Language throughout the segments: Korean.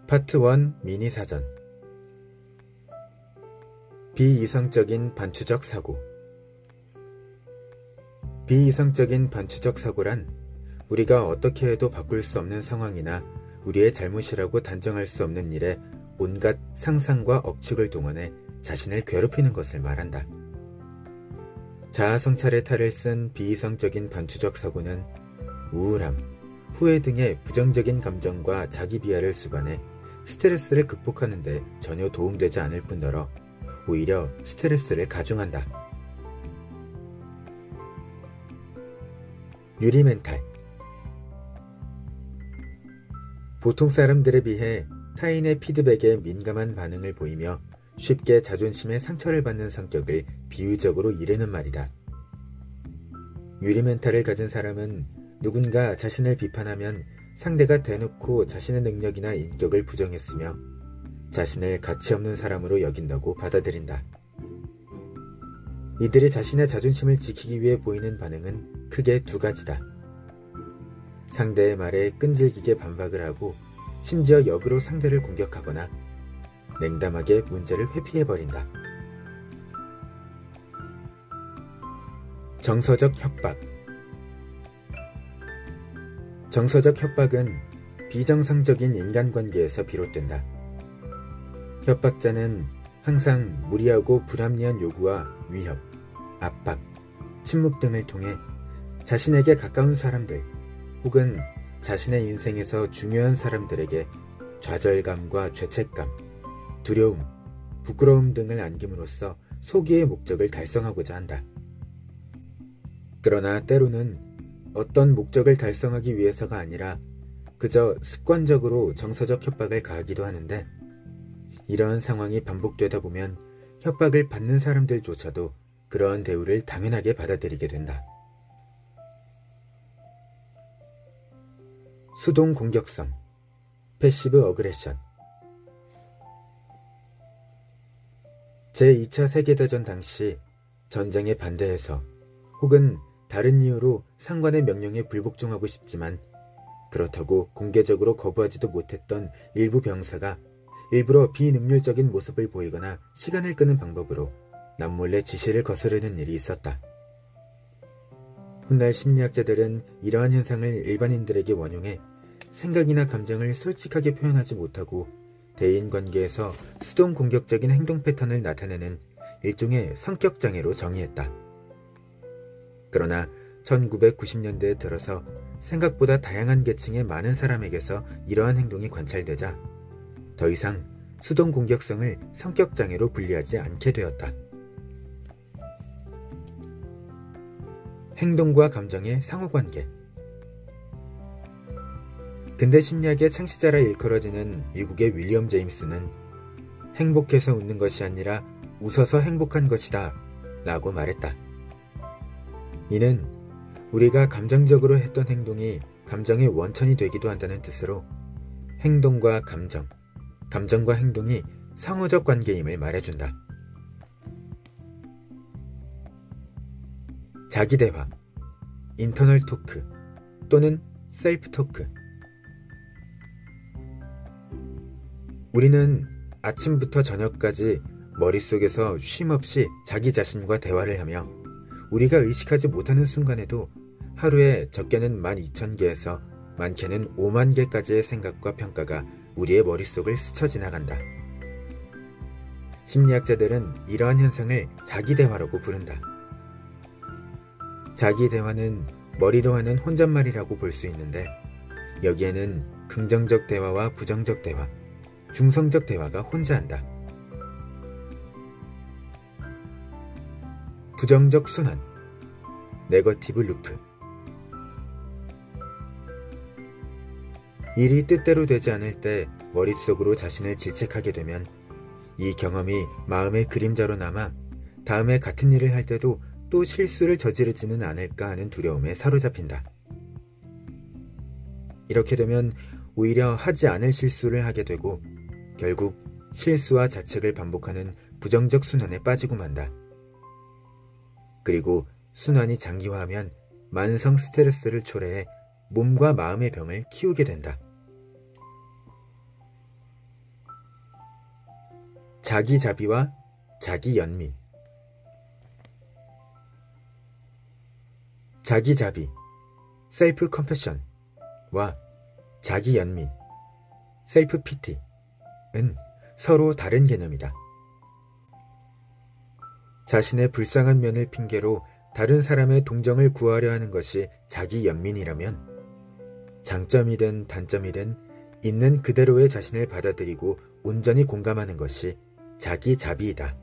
파트 1 미니 사전. 비이성적인 반추적 사고. 비이성적인 반추적 사고란 우리가 어떻게 해도 바꿀 수 없는 상황이나 우리의 잘못이라고 단정할 수 없는 일에 온갖 상상과 억측을 동원해 자신을 괴롭히는 것을 말한다. 자아성찰의 탈을 쓴 비이성적인 반추적 사고는 우울함, 후회 등의 부정적인 감정과 자기 비하를 수반해 스트레스를 극복하는 데 전혀 도움되지 않을 뿐더러 오히려 스트레스를 가중한다. 유리 멘탈. 보통 사람들에 비해 타인의 피드백에 민감한 반응을 보이며 쉽게 자존심에 상처를 받는 성격을 비유적으로 이르는 말이다. 유리 멘탈을 가진 사람은 누군가 자신을 비판하면 상대가 대놓고 자신의 능력이나 인격을 부정했으며 자신을 가치없는 사람으로 여긴다고 받아들인다. 이들이 자신의 자존심을 지키기 위해 보이는 반응은 크게 두 가지다. 상대의 말에 끈질기게 반박을 하고 심지어 역으로 상대를 공격하거나 냉담하게 문제를 회피해버린다. 정서적 협박. 정서적 협박은 비정상적인 인간관계에서 비롯된다. 협박자는 항상 무리하고 불합리한 요구와 위협, 압박, 침묵 등을 통해 자신에게 가까운 사람들 혹은 자신의 인생에서 중요한 사람들에게 좌절감과 죄책감, 두려움, 부끄러움 등을 안김으로써 소기의 목적을 달성하고자 한다. 그러나 때로는 어떤 목적을 달성하기 위해서가 아니라 그저 습관적으로 정서적 협박을 가하기도 하는데 이러한 상황이 반복되다 보면 협박을 받는 사람들조차도 그러한 대우를 당연하게 받아들이게 된다. 수동 공격성, 패시브 어그레션. 제2차 세계대전 당시 전쟁에 반대해서 혹은 다른 이유로 상관의 명령에 불복종하고 싶지만 그렇다고 공개적으로 거부하지도 못했던 일부 병사가 일부러 비능률적인 모습을 보이거나 시간을 끄는 방법으로 남몰래 지시를 거스르는 일이 있었다. 훗날 심리학자들은 이러한 현상을 일반인들에게 원용해 생각이나 감정을 솔직하게 표현하지 못하고 대인관계에서 수동 공격적인 행동 패턴을 나타내는 일종의 성격장애로 정의했다. 그러나 1990년대에 들어서 생각보다 다양한 계층의 많은 사람에게서 이러한 행동이 관찰되자 더 이상 수동 공격성을 성격장애로 분리하지 않게 되었다. 행동과 감정의 상호관계. 근대 심리학의 창시자라 일컬어지는 미국의 윌리엄 제임스는 행복해서 웃는 것이 아니라 웃어서 행복한 것이다 라고 말했다. 이는 우리가 감정적으로 했던 행동이 감정의 원천이 되기도 한다는 뜻으로 행동과 감정, 감정과 행동이 상호적 관계임을 말해준다. 자기대화, 인터널 토크 또는 셀프 토크. 우리는 아침부터 저녁까지 머릿속에서 쉼없이 자기 자신과 대화를 하며 우리가 의식하지 못하는 순간에도 하루에 적게는 12,000개에서 많게는 5만 개까지의 생각과 평가가 우리의 머릿속을 스쳐 지나간다. 심리학자들은 이러한 현상을 자기대화라고 부른다. 자기대화는 머리로 하는 혼잣말이라고 볼 수 있는데 여기에는 긍정적 대화와 부정적 대화, 중성적 대화가 혼자한다. 부정적 순환, 네거티브 루프. 일이 뜻대로 되지 않을 때 머릿속으로 자신을 질책하게 되면 이 경험이 마음의 그림자로 남아 다음에 같은 일을 할 때도 또 실수를 저지르지는 않을까 하는 두려움에 사로잡힌다. 이렇게 되면 오히려 하지 않을 실수를 하게 되고 결국 실수와 자책을 반복하는 부정적 순환에 빠지고 만다. 그리고 순환이 장기화하면 만성 스트레스를 초래해 몸과 마음의 병을 키우게 된다. 자기자비와 자기연민. 자기자비, 셀프 컴패션과 자기연민, 셀프 피티는 서로 다른 개념이다. 자신의 불쌍한 면을 핑계로 다른 사람의 동정을 구하려 하는 것이 자기연민이라면, 장점이든 단점이든 있는 그대로의 자신을 받아들이고 온전히 공감하는 것이 자기자비이다.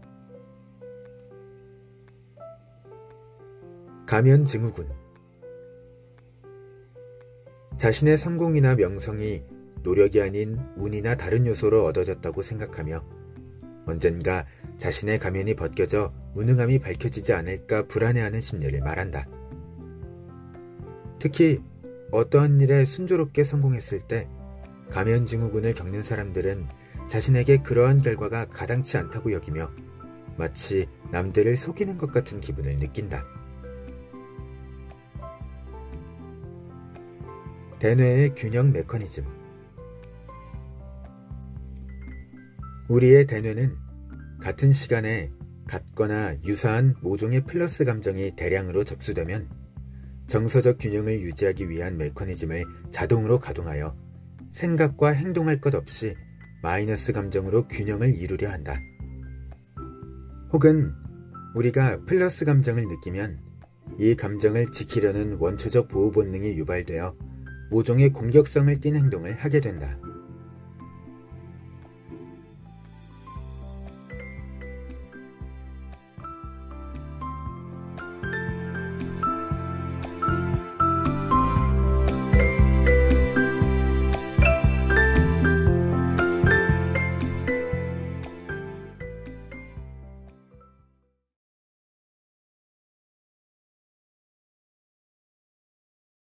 가면증후군. 자신의 성공이나 명성이 노력이 아닌 운이나 다른 요소로 얻어졌다고 생각하며 언젠가 자신의 가면이 벗겨져 무능함이 밝혀지지 않을까 불안해하는 심리를 말한다. 특히 어떠한 일에 순조롭게 성공했을 때 가면증후군을 겪는 사람들은 자신에게 그러한 결과가 가당치 않다고 여기며 마치 남들을 속이는 것 같은 기분을 느낀다. 대뇌의 균형 메커니즘. 우리의 대뇌는 같은 시간에 같거나 유사한 모종의 플러스 감정이 대량으로 접수되면 정서적 균형을 유지하기 위한 메커니즘을 자동으로 가동하여 생각과 행동할 것 없이 마이너스 감정으로 균형을 이루려 한다. 혹은 우리가 플러스 감정을 느끼면 이 감정을 지키려는 원초적 보호 본능이 유발되어 모종의 공격성을 띤 행동을 하게 된다.